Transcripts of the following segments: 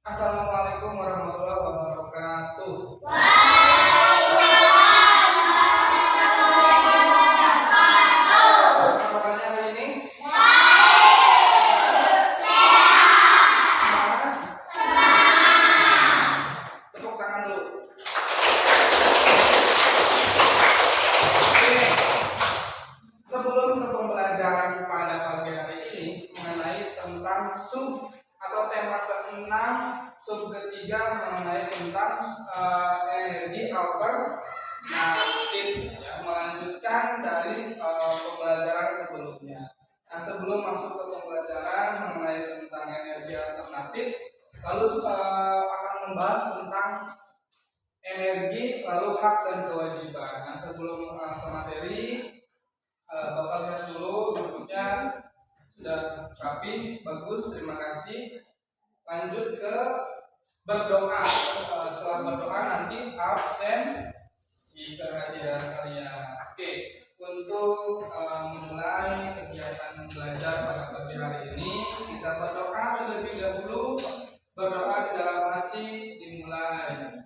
Assalamualaikum warahmatullahi wabarakatuh. Apa kabarnya hari ini? Semangat? Tepuk tangan dulu. Oke. Sebelum ke pembelajaran pada pagi hari ini mengenai tentang sub atau tema ke-6 sub ketiga mengenai tentang energi alternatif, ya, melanjutkan dari pembelajaran sebelumnya. Nah, sebelum masuk ke pembelajaran mengenai tentang energi alternatif, lalu akan membahas tentang energi, lalu hak dan kewajiban. Nah, sebelum ke materi, Bapak lihat dulu bentuknya sudah rapi, bagus, terima kasih. Lanjut ke berdoa. Setelah berdoa nanti absensi kehadiran kalian. Oke, untuk memulai kegiatan belajar pada pagi hari ini, kita berdoa terlebih dahulu. Berdoa di dalam hati dimulai.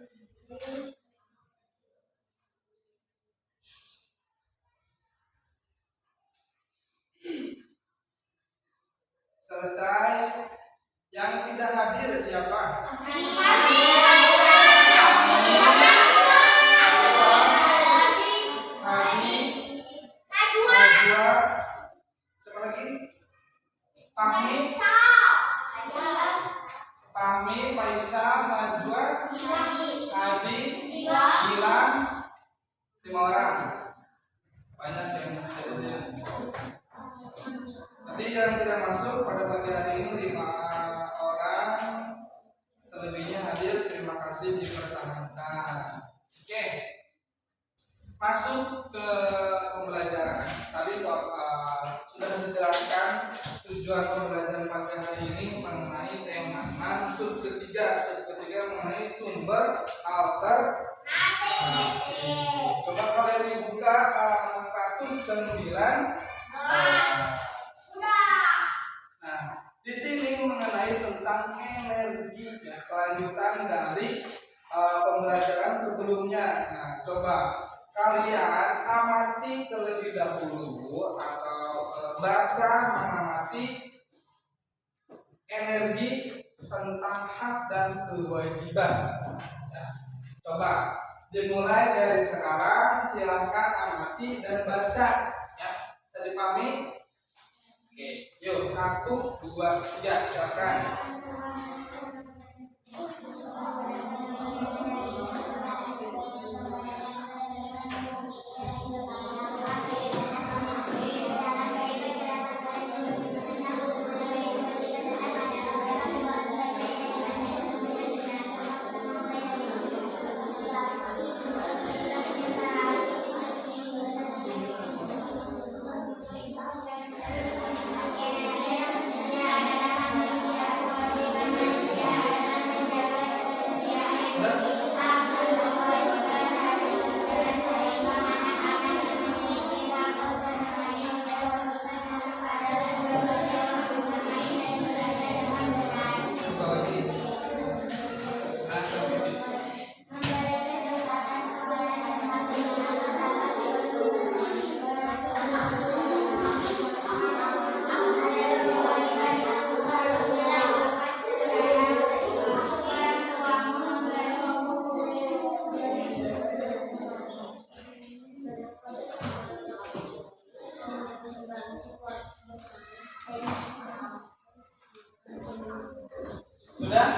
Selesai. Yang tidak hadir siapa? Hadi, Najwa, siapa lagi? Fahmi, Faisal, Najwa, Hadi, Gilang, 5 orang. Banyak yang tidak bisa. Nanti yang tidak masuk pada pagi hari ini 5 orang, selebihnya hadir. Terima kasih dipertahankan. Oke, masuk ke pembelajaran. Tadi sudah dijelaskan tujuan pembelajaran pagi hari ini mengenai tema 6 sub ketiga mengenai sumber alternatif. Coba kalian dibuka halaman 109. Nah, di sini mengenai tentang energi, ya, kelanjutan dari pembelajaran sebelumnya. Nah, coba kalian amati terlebih dahulu atau baca mengamati energi tentang hak dan kewajiban. Ya, coba dimulai dari sekarang, silahkan amati dan baca. Ya, bisa dipahami? Oke, yuk 1, 2, 3, silakan. Sudah?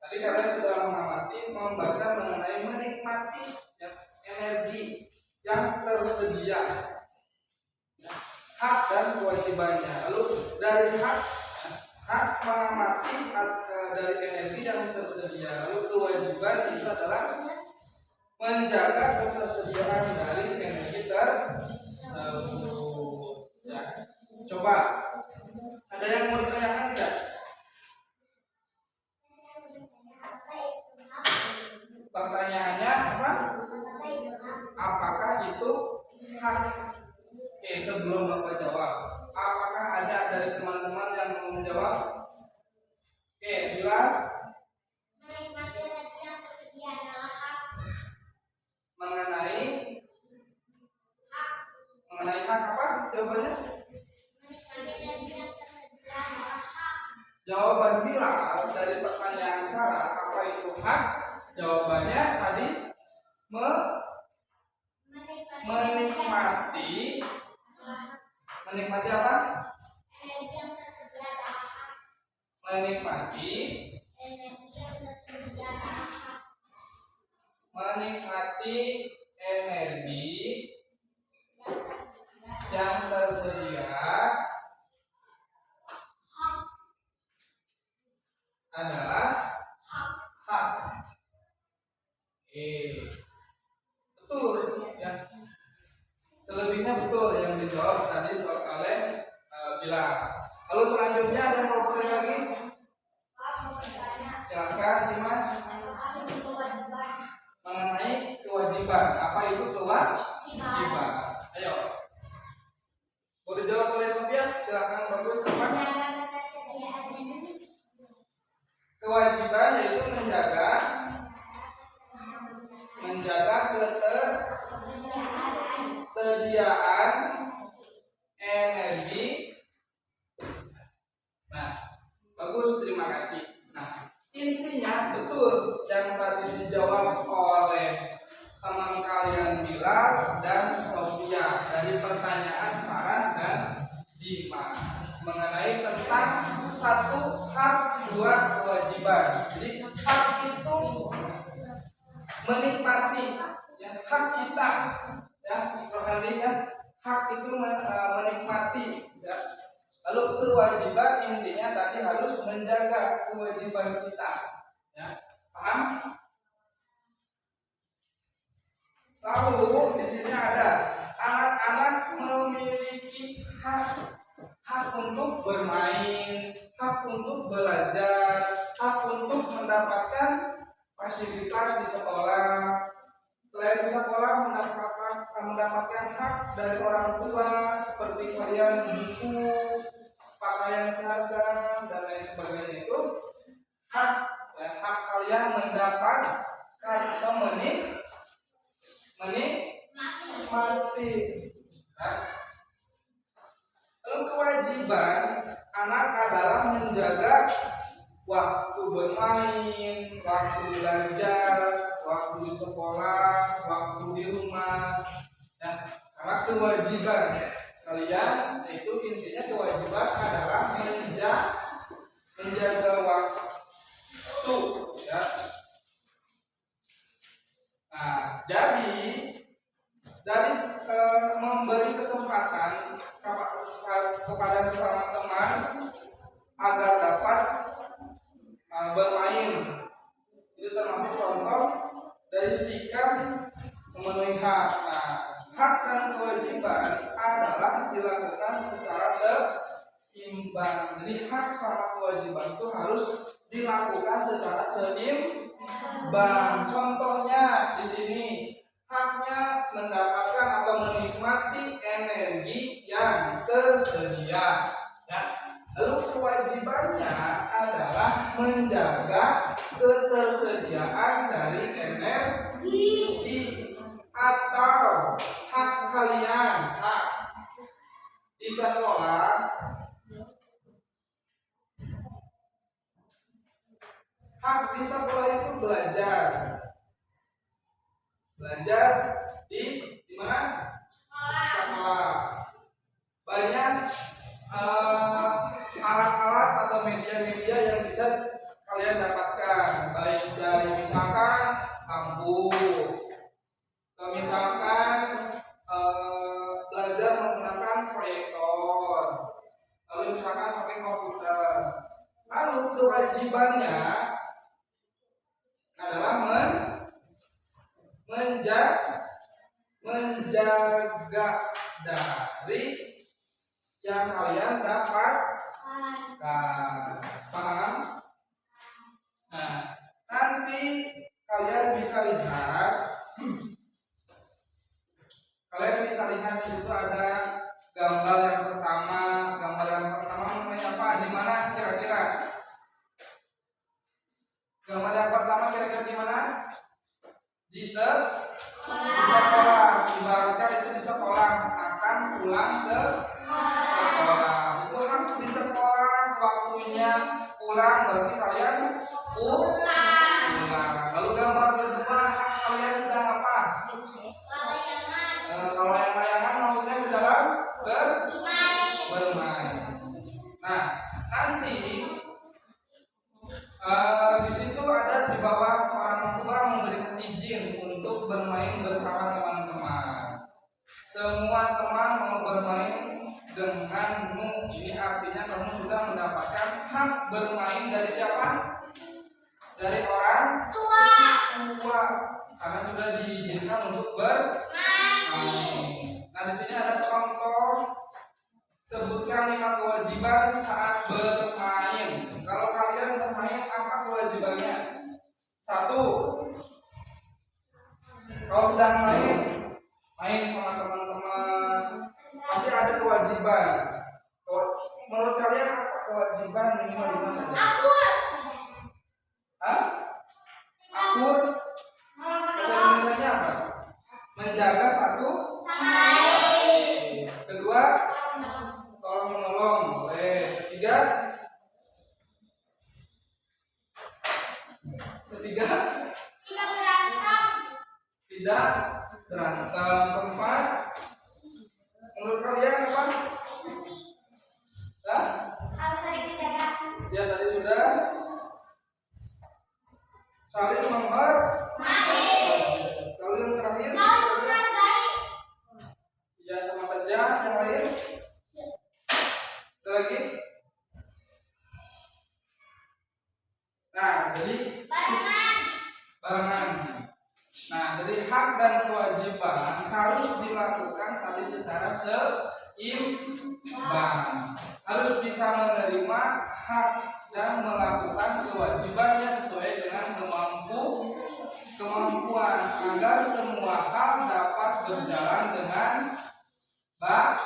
Tadi kalian sudah mengamati, membaca mengenai menikmati energi yang tersedia, hak dan kewajibannya. Lalu dari hak mengamati dari energi yang tersedia. Lalu kewajiban itu adalah menjaga ketersediaan dari energi tersebut. Ya. Coba, ada yang mau ditanyakan tidak? Pertanyaannya apa? Apakah itu hak? Sebelum Bapak jawab, apakah ada dari teman-teman yang mau menjawab? Menikmati rezeki yang tersedia adalah hak. Mengenai hak apa? Jawabannya? Menikmati rezeki yang tersedia adalah hak. Jawaban Bilal dari pertanyaan Sarah, apa itu hak? Jawabannya tadi menikmati apa? Energi yang tersedia adalah hak. Menikmati Energi yang tersedia adalah hak. Menikmati energi yang tersedia adalah hak. Betul ya. Selebihnya betul yang dijawab tadi oleh Bilal. Lalu selanjutnya ada yang mau bertanya lagi? Silakan Dimas. Mengenai kewajiban. Apa itu kewajiban? Ayo. Mau dijawab oleh Sofia? Silakan bagus. Apa? Kewajiban yaitu menjaga ketersediaan energi. Nah, bagus, terima kasih. Nah, intinya betul yang tadi dijawab oleh teman kalian Bilal dan Sofia dari pertanyaan Sarah dan Dimas mengenai tentang satu hak, dua kewajiban. Jadi hak itu menikmati, ya, hak kita, ya, rohaninya hak itu menikmati, ya. Lalu kewajiban intinya tadi harus menjaga kewajiban kita, ya, paham? Lalu di sini ada anak-anak memiliki hak untuk bermain, hak untuk belajar, hak untuk mendapatkan fasilitas di sekolah. Selain di sekolah mendapatkan hak dari orang tua seperti kalian buku, pakaian seragam dan lain sebagainya. Itu hak, ya, hak kalian mendapatkan atau menikmati. Lalu kewajiban anak adalah menjaga waktu bermain, waktu belajar, waktu di sekolah, waktu di rumah. Nah, karena kewajiban kalian itu intinya kewajiban adalah menjaga waktu, ya. Nah, jadi dari memberi kesempatan kepada sesama teman agar dapat bermain, itu termasuk contoh dari sikap memenuhi hak. Nah, hak dan kewajiban adalah dilakukan secara seimbang. Jadi hak sama kewajiban itu harus dilakukan secara seimbang. Contohnya di sini haknya mendapatkan atau menikmati energi yang tersedia, ya. Lalu kewajibannya adalah menjaga ketersediaan dari energi. Atau hak kalian, hak di sekolah, hak di sekolah itu belajar di mana? Sekolah. Banyak alat-alat atau media-media yang bisa kalian dapatkan, baik dari misalkan lampu, misalkan belajar menggunakan proyektor, lalu misalkan pakai komputer. Lalu kewajibannya adalah menjaga dari yang kalian dapatkan. Paham? Nah, nanti kalian bisa lihat di situ ada gambar yang pertama namanya apa? Di mana kira-kira? nanti di situ ada di bawah orang tua memberikan izin untuk bermain bersama teman-teman. Semua teman mau bermain denganmu, ini artinya kamu sudah mendapatkan hak bermain dari siapa? Dari orang tua, karena sudah diizinkan untuk bermain. Nah, di sini ada contoh, sebutkan 5 kewajiban saat bermain. Kalau kalian bermain, apa kewajibannya? 1. Kalau sedang main sama teman-teman, pasti ada kewajiban. Menurut kalian apa kewajiban minimal 5 saja? Akur. Bahasa Indonesianya apa? Menjaga satu sama lain. Kedua, tolong menolong. Boleh. Ketiga, tidak berantem. Keempat, menurut kalian apa? Harus saling menjaga. Ya, tadi sudah. Saling menghormati. Lalu yang terakhir, Saling menghargai. ya sama saja. Yang lain? Ada lagi? Nah, jadi barengan. Nah, dari hak dan kewajiban harus dilakukan tadi secara seimbang. Harus bisa menerima hak dan melakukan kewajibannya sesuai dengan kemampuan agar semua hal dapat berjalan dengan baik.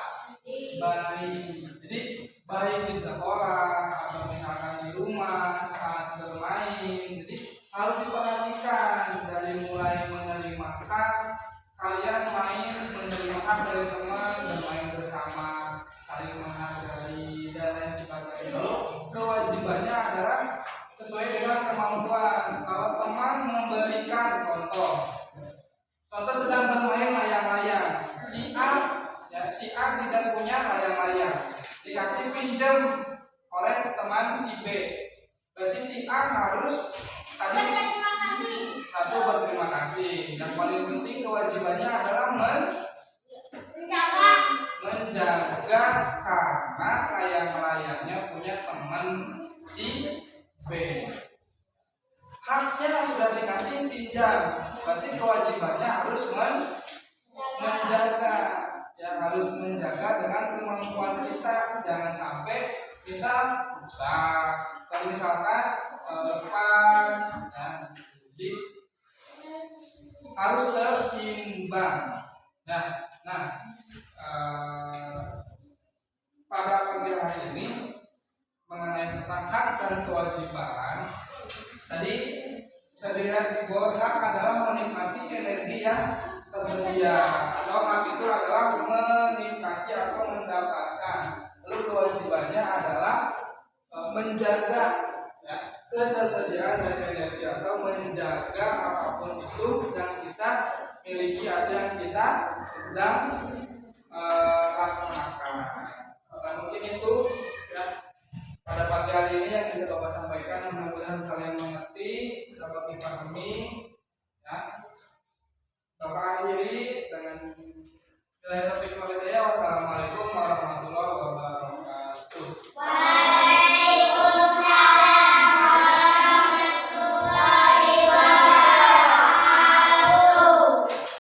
Jadi baik di sekolah atau misalkan di rumah saat bermain. Jadi harus diperhatikan dari mulai menerima hak kalian main, menerima hak dari teman, bermain bersama, saling menghargai dan lain sebagainya. Kewajibannya adalah sesuai dengan kemampuan. Kalau teman memberikan contoh sedang bermain layang-layang, si A tidak punya layang-layang, dikasih pinjam oleh teman si B. Berarti si A harus tadi satu berterima kasih, dan paling penting kewajibannya adalah menjaga karena layang-layangnya punya teman si B. Haknya sudah dikasih pinjam, berarti kewajibannya harus menjaga, ya harus menjaga dengan kemampuan kita. Jangan sampai rusak, atau misalkan lepas, ya. Jadi harus seimbang. Pada pagi hari ini mengenai tentang hak dan kewajiban, tadi bisa dilihat di bawah, hak adalah menikmati energi yang tersedia, atau hak itu adalah menikmati atau mendapatkan. Lalu kewajibannya adalah menjaga, ya, ketersediaan dari energi atau menjaga apapun itu yang kita miliki atau yang kita sedang laksanakan. Nah, mungkin itu ya pada pagi hari ini yang bisa Bapak sampaikan. Mudah-mudahan kalian mengerti, dapat dipahami.